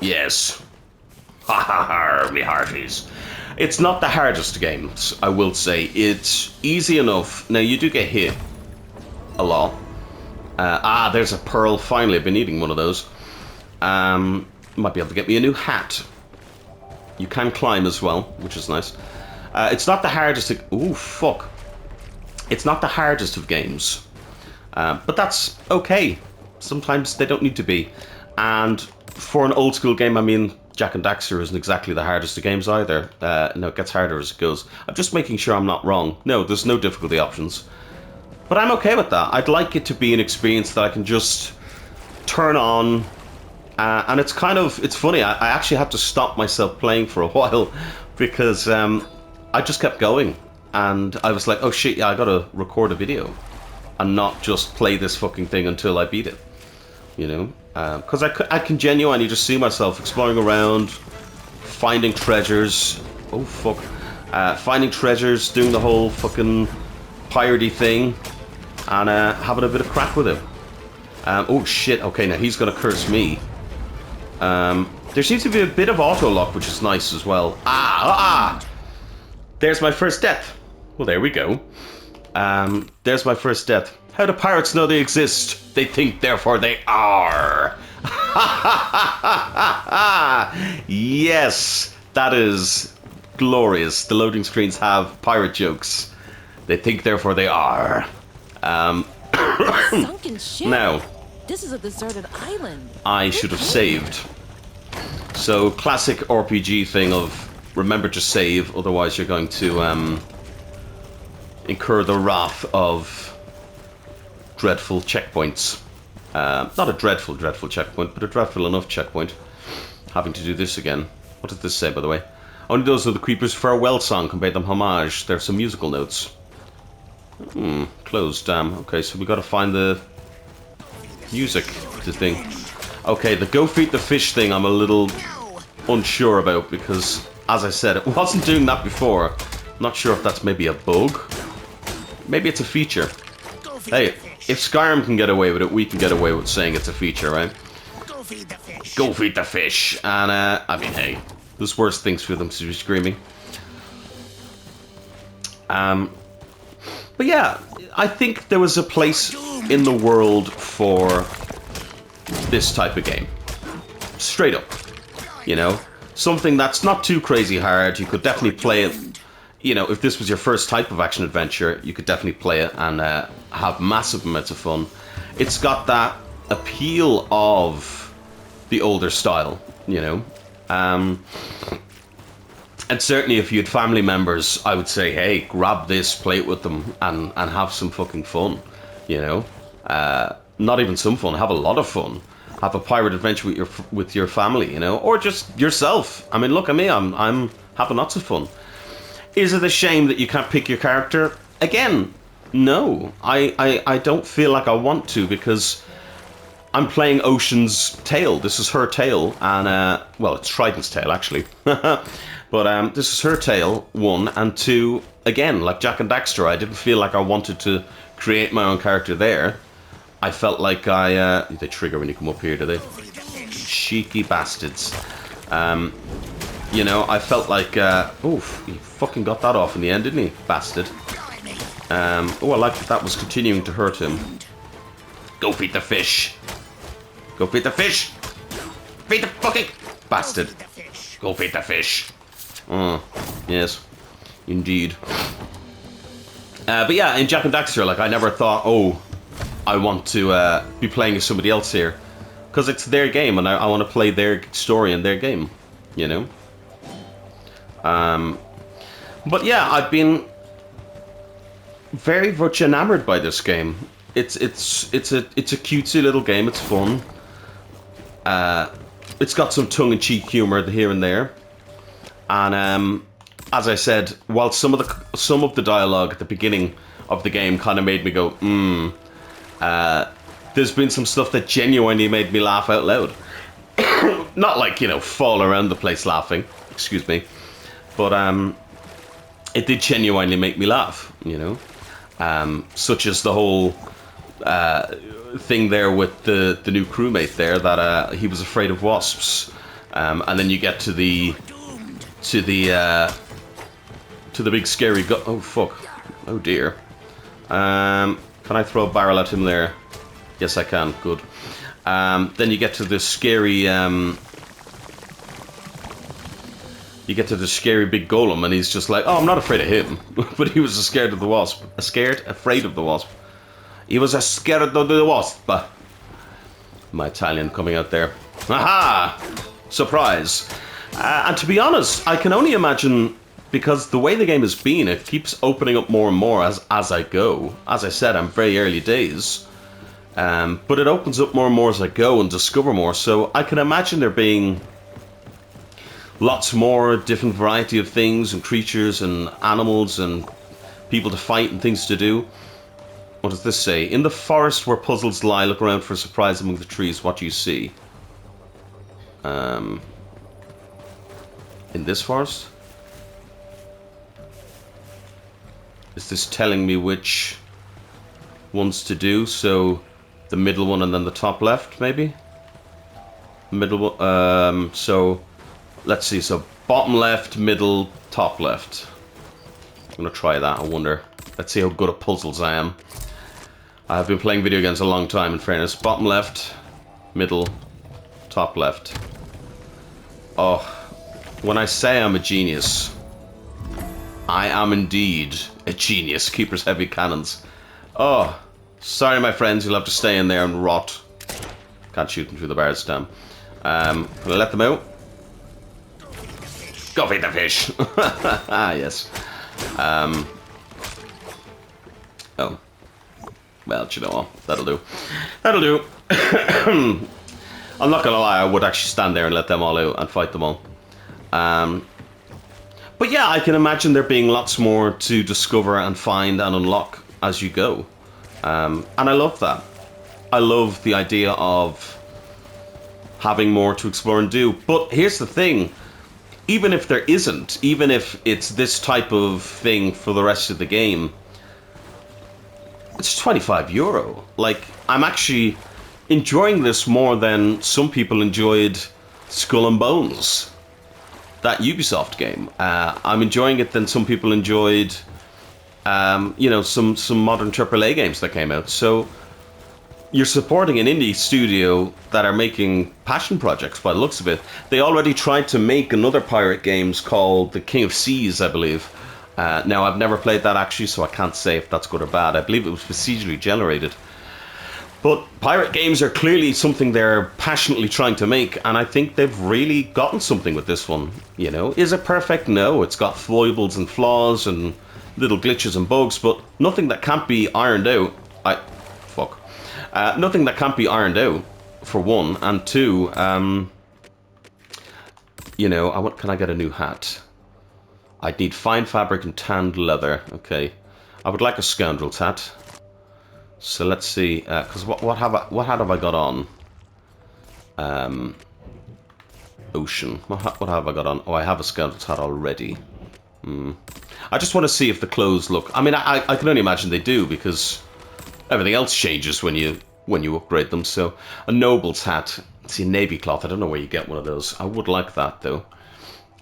A: Yes. Ha ha ha, me hearties. It's not the hardest games, I will say. It's easy enough. Now, you do get hit a lot. There's a pearl. Finally, I've been eating one of those. Might be able to get me a new hat. You can climb as well, which is nice. It's not the hardest... Ooh, fuck. It's not the hardest of games. But that's okay. Sometimes they don't need to be. And for an old school game, I mean, Jak And Daxter isn't exactly the hardest of games either. No, it gets harder as it goes. I'm just making sure I'm not wrong. No, there's no difficulty options. But I'm okay with that. I'd like it to be an experience that I can just turn on. And it's kind of, it's funny, I actually had to stop myself playing for a while because I just kept going. And I was like, oh shit, yeah, I gotta record a video and not just play this fucking thing until I beat it. You know? Because I can genuinely just see myself exploring around, finding treasures. Oh, fuck. Finding treasures, doing the whole fucking piratey thing, and having a bit of crack with him. Oh, shit. Okay, now he's going to curse me. There seems to be a bit of auto-lock, which is nice as well. There's my first death. Well, there we go. There's my first death. How do pirates know they exist? They think, therefore they are. Yes, that is glorious. The loading screens have pirate jokes. They think, therefore they are.
C: Sunken ship.
A: Now,
C: This is a deserted island.
A: I should have saved. So, classic RPG thing of remember to save, otherwise you're going to incur the wrath of dreadful checkpoints. Not a dreadful checkpoint, but a dreadful enough checkpoint. Having to do this again. What does this say, by the way? Only those of the Creeper's farewell song can pay them homage. There's some musical notes. Closed, damn. Okay, so we gotta find the music, the thing. Okay, the go feed the fish thing I'm a little unsure about because, as I said, it wasn't doing that before. Not sure if that's maybe a bug. Maybe it's a feature. Hey, if Skyrim can get away with it, we can get away with saying it's a feature, right?
D: Go feed the fish.
A: Go feed the fish. And, I mean, hey, there's worse things for them to be screaming. But yeah, I think there was a place in the world for this type of game. Straight up. You know? Something that's not too crazy hard. You could definitely play it. You know, if this was your first type of action adventure, you could definitely play it and have massive amounts of fun. It's got that appeal of the older style, you know. And certainly if you had family members, I would say, hey, grab this, play it with them, and have some fucking fun, you know. Not even some fun, have a lot of fun. Have a pirate adventure with your family, you know, or just yourself. I mean, look at me, I'm having lots of fun. Is it a shame that you can't pick your character? Again, no. I don't feel like I want to because I'm playing Ocean's tail. This is her tail, and well, it's Trident's tail actually. But this is her tail, 1, and 2. Again, like Jak And Daxter, I didn't feel like I wanted to create my own character there. I felt like they trigger when you come up here, do they? Cheeky bastards. You know, I felt like oof, he fucking got that off in the end, didn't he, bastard? Oh, I like that was continuing to hurt him. Go feed the fish. Go feed the fish. Feed the fucking bastard. Go feed the fish. Oh, yes, indeed. But yeah, in Jak And Daxter, like, I never thought, oh, I want to be playing as somebody else here, because it's their game, and I want to play their story and their game, you know. But yeah, I've been very much enamored by this game. It's a cutesy little game. It's fun. It's got some tongue-in-cheek humor here and there, and as I said, while some of the dialogue at the beginning of the game kind of made me go, there's been some stuff that genuinely made me laugh out loud. Not like, you know, fall around the place laughing. Excuse me. But it did genuinely make me laugh, you know. Such as the whole thing there with the new crewmate there, that he was afraid of wasps, and then you get to the big scary oh fuck, oh dear. Can I throw a barrel at him there? Yes, I can. Good. Then you get to this scary big golem, and he's just like, oh, I'm not afraid of him. But he was scared of the wasp. Afraid of the wasp. He was scared of the wasp. My Italian coming out there. Aha! Surprise. And to be honest, I can only imagine, because the way the game has been, it keeps opening up more and more as I go. As I said, I'm very early days. But it opens up more and more as I go and discover more. So I can imagine there being lots more different variety of things and creatures and animals and people to fight and things to do. What does this say? In the forest where puzzles lie, look around for a surprise among the trees. What do you see? In this forest? Is this telling me which ones to do? So the middle one and then the top left, maybe? Middle one, so let's see, so bottom left, middle, top left. I'm gonna try that, I wonder. Let's see how good at puzzles I am. I've been playing video games a long time, in fairness. Bottom left, middle, top left. Oh, when I say I'm a genius, I am indeed a genius. Keeper's heavy cannons. Oh, sorry my friends, you'll have to stay in there and rot. Can't shoot them through the bars, damn. Can I let them out? Go feed the fish! Ah, yes. Oh. Well, do you know what? That'll do. That'll do. I'm not gonna lie, I would actually stand there and let them all out and fight them all. But yeah, I can imagine there being lots more to discover and find and unlock as you go. And I love that. I love the idea of having more to explore and do. But here's the thing. Even if there isn't, even if it's this type of thing for the rest of the game, it's €25. Like, I'm actually enjoying this more than some people enjoyed Skull and Bones, that Ubisoft game. I'm enjoying it than some people enjoyed, you know, some modern AAA games that came out. So you're supporting an indie studio that are making passion projects by the looks of it. They already tried to make another pirate games called The King of Seas, I believe. Now, I've never played that actually, so I can't say if that's good or bad. I believe it was procedurally generated. But pirate games are clearly something they're passionately trying to make, and I think they've really gotten something with this one. You know, is it perfect? No, it's got foibles and flaws and little glitches and bugs, but nothing that can't be ironed out. Nothing that can't be ironed out, for one, and two, you know, can I get a new hat? I'd need fine fabric and tanned leather. Okay, I would like a scoundrel's hat. So let's see, because what hat have I got on? Ocean. What have I got on? Oh, I have a skeleton's hat already. I just want to see if the clothes look... I mean, I can only imagine they do, because everything else changes when you upgrade them. So, a noble's hat. See, navy cloth. I don't know where you get one of those. I would like that, though.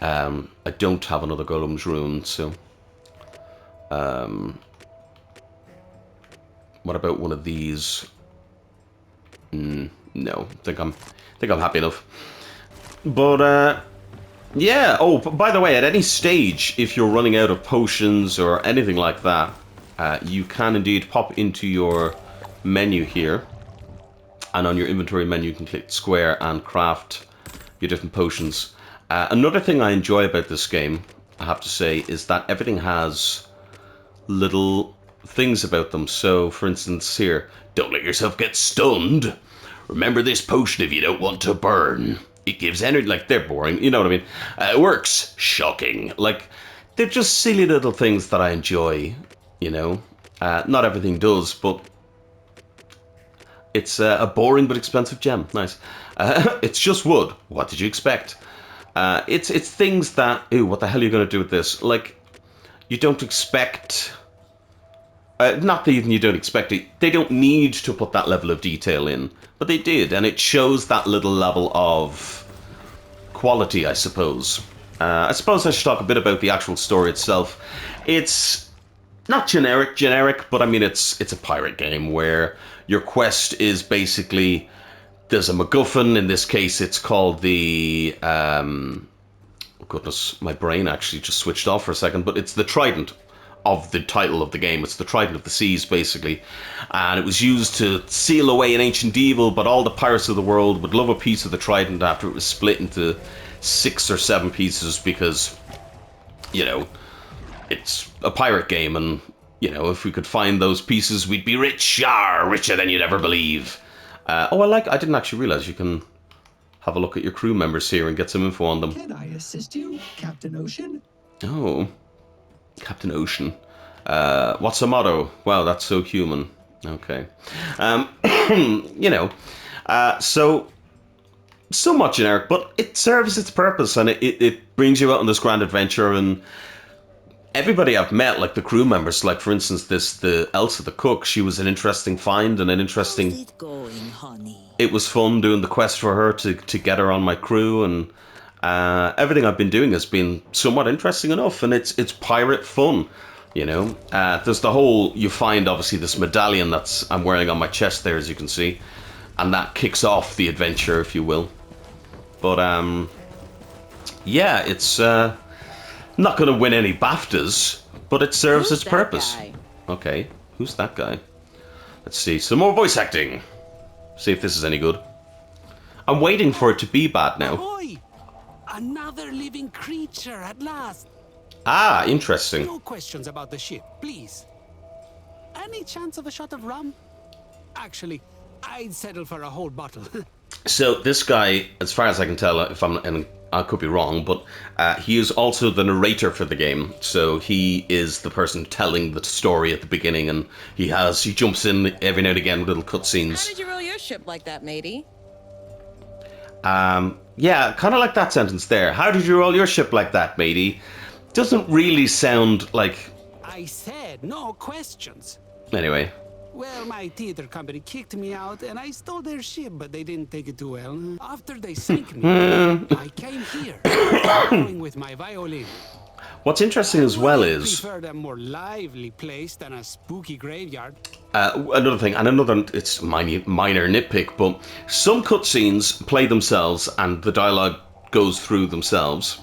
A: I don't have another Golem's Rune, so... what about one of these? No, I think I'm happy enough. But yeah. Oh, by the way, at any stage, if you're running out of potions or anything like that, you can indeed pop into your menu here, and on your inventory menu, you can click square and craft your different potions. Another thing I enjoy about this game, I have to say, is that everything has little things about them. So, for instance, here, don't let yourself get stunned. Remember this potion if you don't want to burn. It gives energy. Like, they're boring, you know what I mean? It works. Shocking. Like, they're just silly little things that I enjoy, you know? Not everything does, but it's a boring but expensive gem. Nice. It's just wood. What did you expect? It's things that... Ooh, what the hell are you going to do with this? Like, you don't expect... not that even you don't expect it. They don't need to put that level of detail in. But they did, and it shows that little level of quality, I suppose. I suppose I should talk a bit about the actual story itself. It's not generic, but I mean, it's a pirate game where your quest is basically... There's a MacGuffin. In this case, it's called the... oh, goodness, my brain actually just switched off for a second, but it's the Trident of the title of the game. It's the Trident of the Seas, basically. And it was used to seal away an ancient evil, but all the pirates of the world would love a piece of the Trident after it was split into 6 or 7 pieces because, you know, it's a pirate game, and, you know, if we could find those pieces, we'd be rich. Yar, richer than you'd ever believe. I didn't actually realize you can have a look at your crew members here and get some info on them.
B: Can I assist you, Captain Ocean?
A: Oh, Captain Ocean. What's the motto? Wow, that's so human. Okay. You know, so somewhat generic, but it serves its purpose, and it brings you out on this grand adventure. And everybody I've met, like the crew members, like for instance, the Elsa the cook, she was an interesting find and an interesting...
E: How's it going, honey?
A: It was fun doing the quest for her to get her on my crew, and everything I've been doing has been somewhat interesting enough, and it's pirate fun, you know. There's the whole... You find, obviously, this medallion that's I'm wearing on my chest there, as you can see, and that kicks off the adventure, if you will. But, yeah, it's... not going to win any BAFTAs, but it serves its purpose.
C: Guy?
A: Okay, who's that guy? Let's see, some more voice acting. See if this is any good. I'm waiting for it to be bad now.
F: Ahoy! Another living creature at last.
A: Ah, interesting.
F: No questions about the ship, please. Any chance of a shot of rum? Actually, I'd settle for a whole bottle.
A: So this guy, as far as I can tell, and I could be wrong, but he is also the narrator for the game. So he is the person telling the story at the beginning, and he jumps in every now and again with little cutscenes.
C: How did you roll your ship like that, matey?
A: Yeah, kind of like that sentence there. How did you roll your ship like that, matey? Doesn't really sound like...
F: I said no questions.
A: Anyway.
F: Well, my theater company kicked me out, and I stole their ship, but they didn't take it too well. After they sank me, I came here, going with my violin.
A: What's interesting as well is...
F: I preferred a more lively place than a spooky graveyard.
A: Another thing, and it's minor nitpick, but some cutscenes play themselves and the dialogue goes through themselves.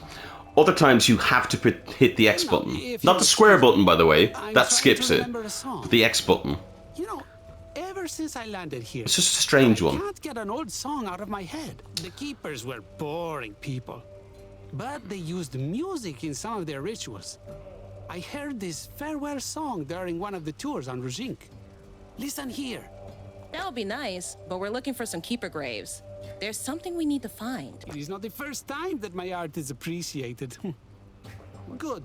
A: Other times you have to hit the X button. Not the square button, by the way. That skips it. But the X button.
F: You know, ever since I landed here,
A: it's just a strange one.
F: I can't get an old song out of my head. The keepers were boring people, but they used music in some of their rituals. I heard this farewell song during one of the tours on Rujink. Listen here.
C: That would be nice, but we're looking for some keeper graves. There's something we need to find.
F: It is not the first time that my art is appreciated. Good.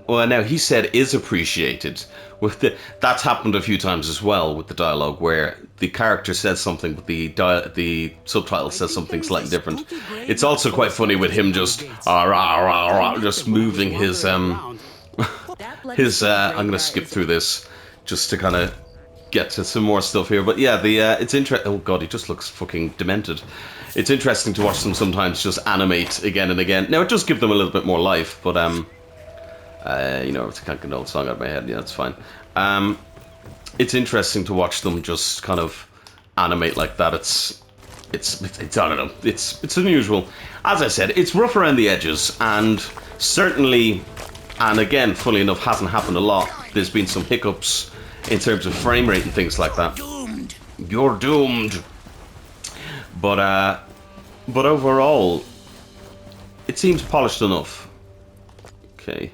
A: well, now he said is appreciated. With that's happened a few times as well with the dialogue, where the character says something, but the subtitle says something slightly different. It's also quite funny with him just just moving his I'm gonna skip through this just to kind of get to some more stuff here. But yeah, it's interesting. Oh god, he just looks fucking demented. It's interesting to watch them sometimes just animate again and again. Now it does give them a little bit more life, but you know, if I can't get an old song out of my head, yeah, that's fine. It's interesting to watch them just kind of animate like that. It's I don't know. It's unusual. As I said, it's rough around the edges, and certainly, and again, fully enough, hasn't happened a lot. There's been some hiccups in terms of frame rate and things like that.
D: Doomed.
A: You're doomed. But overall, it seems polished enough. Okay.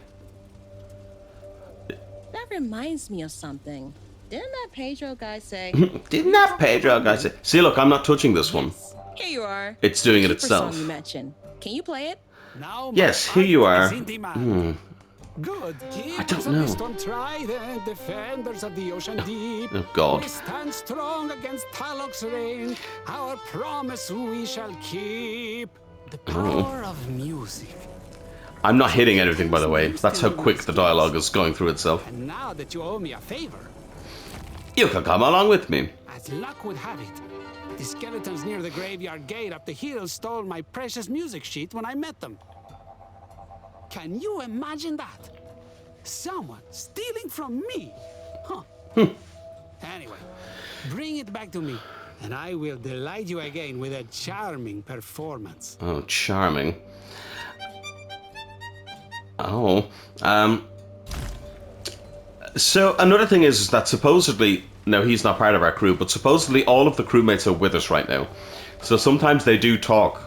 C: That reminds me of something. Didn't that Pedro guy say?
A: Didn't that Pedro guy say? See, look, I'm not touching this one.
C: Here you are.
A: It's doing it
C: Keeper song
A: itself.
C: you mentioned. Can you play it?
F: Now
A: Yes,
F: my
A: here you
F: heart
A: are.
F: is in demand. Good.
A: I don't
F: Keepers of the
A: know.
F: storm Trident, defenders of the ocean deep.
A: Oh, God.
F: We stand strong against Talok's reign. Our promise we shall keep. The power of music.
A: I'm not hitting anything, by the way. That's how quick the dialogue is going through itself.
F: And now that you owe me a favor,
A: You can come along with me.
F: as luck would have it, the skeletons near the graveyard gate up the hill stole my precious music sheet when I met them. Can you imagine that? Someone stealing from me? Huh. Anyway, bring it back to me, and I will delight you again with a charming performance.
A: Oh, charming. Oh, so another thing is that supposedly, no, he's not part of our crew, but supposedly all of the crewmates are with us right now. So sometimes they do talk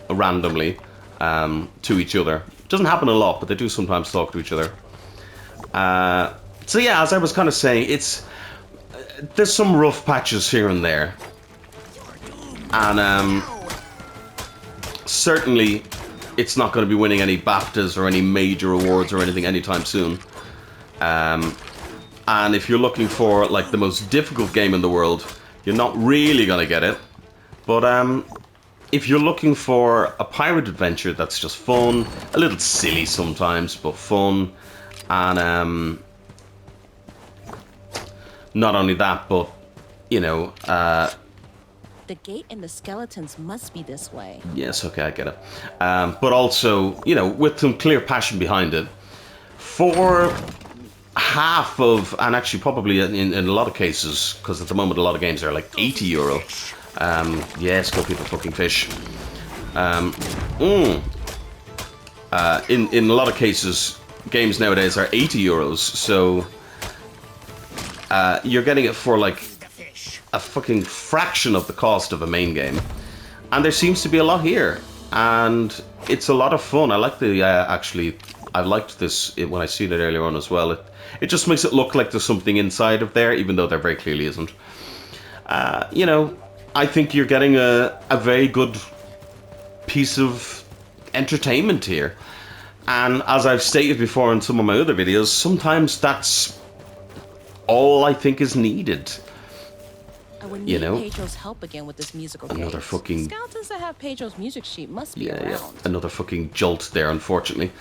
A: randomly to each other. Doesn't happen a lot, but they do sometimes talk to each other. So yeah, as I was kind of saying, there's some rough patches here and there, and certainly it's not going to be winning any BAFTAs or any major awards or anything anytime soon. And if you're looking for like the most difficult game in the world, you're not really going to get it. But if you're looking for a pirate adventure that's just fun, a little silly sometimes, but fun, and not only that, but you know,
C: The gate and the skeletons must be this way.
A: yes, okay, I get it. But also, you know, with some clear passion behind it, for half of, and actually probably in a lot of cases, because at the moment a lot of games are like €80. Yes, go people fucking fish. In a lot of cases, games nowadays are €80, so you're getting it for like a fucking fraction of the cost of a main game, and there seems to be a lot here, and it's a lot of fun. I like the actually, I liked this when I seen it earlier on as well. It just makes it look like there's something inside of there, even though there very clearly isn't. You know, I think you're getting a very good piece of entertainment here, and as I've stated before in some of my other videos, sometimes that's all I think is needed.
C: I would
A: You
C: need
A: know?
C: Pedro's help again with this musical
A: Another
C: case.
A: fucking-
C: Skeletons that have Pedro's music sheet must be
A: Yeah,
C: around.
A: another fucking jolt there, unfortunately.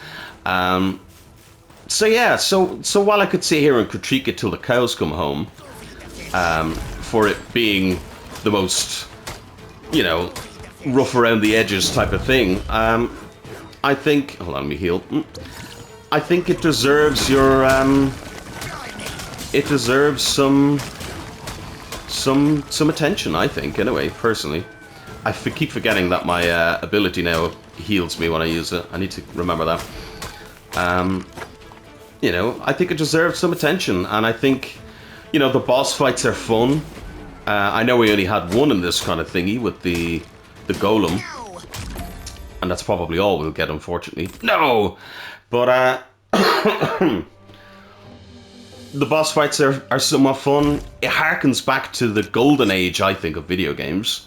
A: So yeah, so while I could sit here and critique it till the cows come home, for it being the most, you know, rough around the edges type of thing, I think, hold on, let me heal. I think it deserves your, it deserves some attention, I think, anyway, personally. I keep forgetting that my ability now heals me when I use it. I need to remember that. You know, I think it deserves some attention, and I think, you know, the boss fights are fun. I know we only had one in this kind of thingy with the golem, and that's probably all we'll get, unfortunately. No! But, the boss fights are somewhat fun. It harkens back to the golden age, I think, of video games.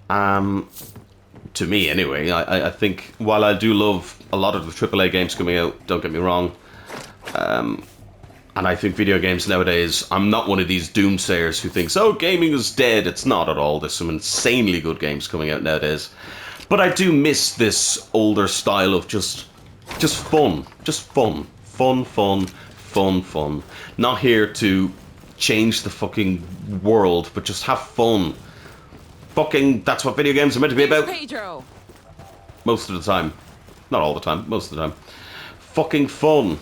A: To me, anyway. I think, while I do love a lot of the AAA games coming out, don't get me wrong, And I think video games nowadays, I'm not one of these doomsayers who thinks, oh, gaming is dead. It's not at all. There's some insanely good games coming out nowadays. But I do miss this older style of just fun. Just fun. Fun. Not here to change the fucking world, but just have fun. Fucking, that's what video games are meant to be about.
C: Pedro.
A: Most of the time. Not all the time, most of the time. Fucking fun.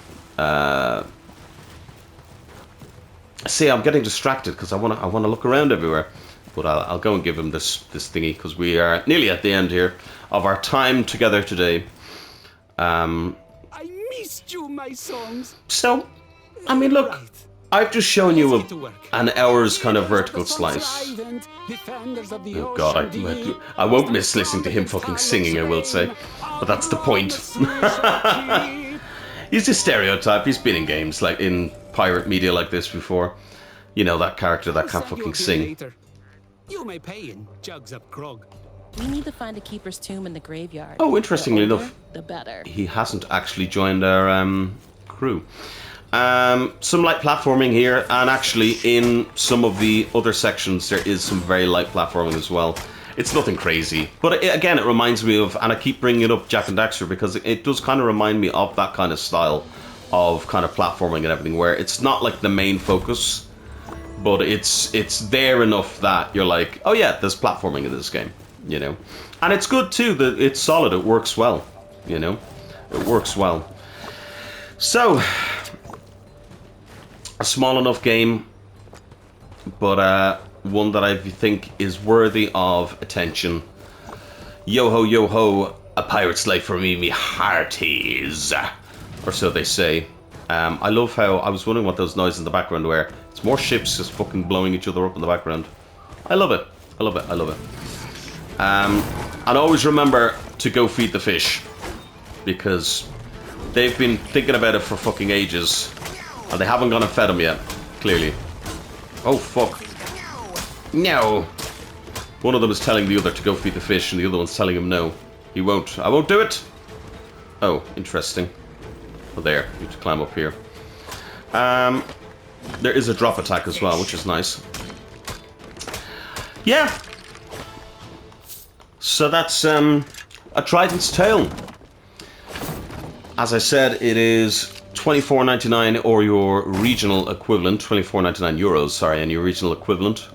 A: See, I'm getting distracted because I want to look around everywhere. But I'll go and give him this thingy because we are nearly at the end here of our time together today.
F: I missed you, my songs.
A: So, I mean, look,
F: Right.
A: I've just shown you
F: Let's get to work.
A: an hour's kind of
F: Heroes
A: vertical
F: the sons of
A: slice.
F: Trident, defenders of the
A: Oh god,
F: ocean deep.
A: I won't miss listening to him fucking singing, I will say. But that's the point. He's a stereotype. He's been in games, like in pirate media like this before. You know, that character that can't fucking sing.
F: You may pay in jugs of grog.
C: We need to find a keeper's tomb in the graveyard.
A: Oh, interestingly
C: The older,
A: enough,
C: the better.
A: he hasn't actually joined our crew. Some light platforming here, and actually in some of the other sections there is some very light platforming as well. It's nothing crazy, but again, it reminds me of, and I keep bringing it up, Jak And Daxter, because it does kind of remind me of that kind of style of kind of platforming and everything, where it's not like the main focus, but it's there enough that you're like, oh yeah, there's platforming in this game, you know. And it's good too, that it's solid, it works well, you know. It works well. So, a small enough game, but one that I think is worthy of attention. Yo ho, a pirate's life for me hearties, or so they say. I love how, I was wondering what those noises in the background were. It's more ships just fucking blowing each other up in the background. I love it. And always remember to go feed the fish, because they've been thinking about it for fucking ages, and they haven't gone and fed them yet, clearly. Oh fuck. No. One of them is telling the other to go feed the fish, and the other one's telling him no. He won't. I won't do it. Oh, interesting. Well, there. You have to climb up here. There is a drop attack as well, which is nice. Yeah. So that's a Trident's Tale. As I said, it is $24.99 or your regional equivalent. €24.99 euros, sorry, and your regional equivalent.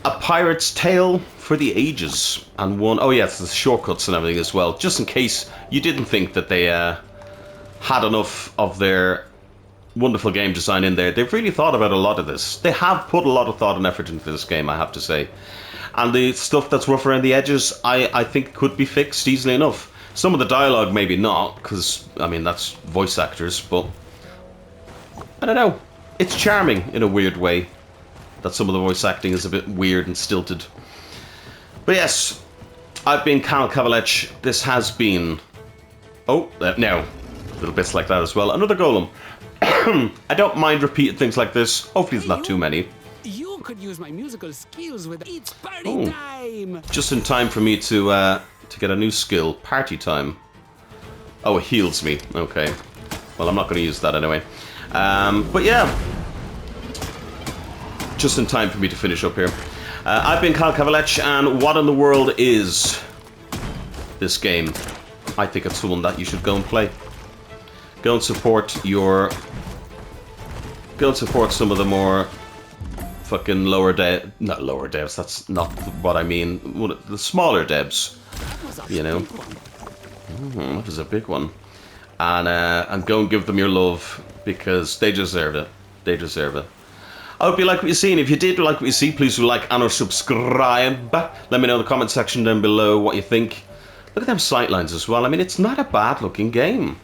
A: A Pirate's Tale for the ages. And one, oh yes, the shortcuts and everything as well. Just in case you didn't think that they had enough of their wonderful game design in there. They've really thought about a lot of this. They have put a lot of thought and effort into this game, I have to say. And the stuff that's rough around the edges, I think could be fixed easily enough. Some of the dialogue maybe not, because, I mean, that's voice actors, but I don't know. It's charming in a weird way that some of the voice acting is a bit weird and stilted. But yes, I've been Kavalech. This has been... Oh, no. Little bits like that as well. Another golem. I don't mind repeating things like this. Hopefully there's not too many.
F: You could use my musical skills with It's Party Time!
A: Just in time for me to get a new skill. Party Time. Oh, it heals me. Okay. Well, I'm not going to use that anyway. But yeah. Just in time for me to finish up here. I've been Kavalech, and what in the world is this game? I think it's one that you should go and play. Go and support your... Go and support some of the more fucking not lower devs, that's not what I mean. The smaller devs, you know. That was a big one. And go and give them your love, because they deserve it. They deserve it. I hope you like what you see, and if you did like what you see, please do like and or subscribe. Let me know in the comment section down below what you think. Look at them sightlines as well. I mean, it's not a bad looking game,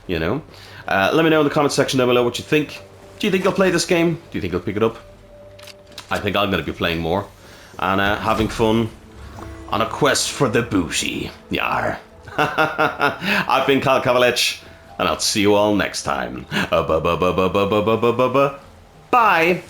A: you know. Let me know in the comment section down below what you think. Do you think you'll play this game? Do you think you'll pick it up? I think I'm going to be playing more and having fun on a quest for the booty. Yar. I've been Kavalech, and I'll see you all next time. Bye.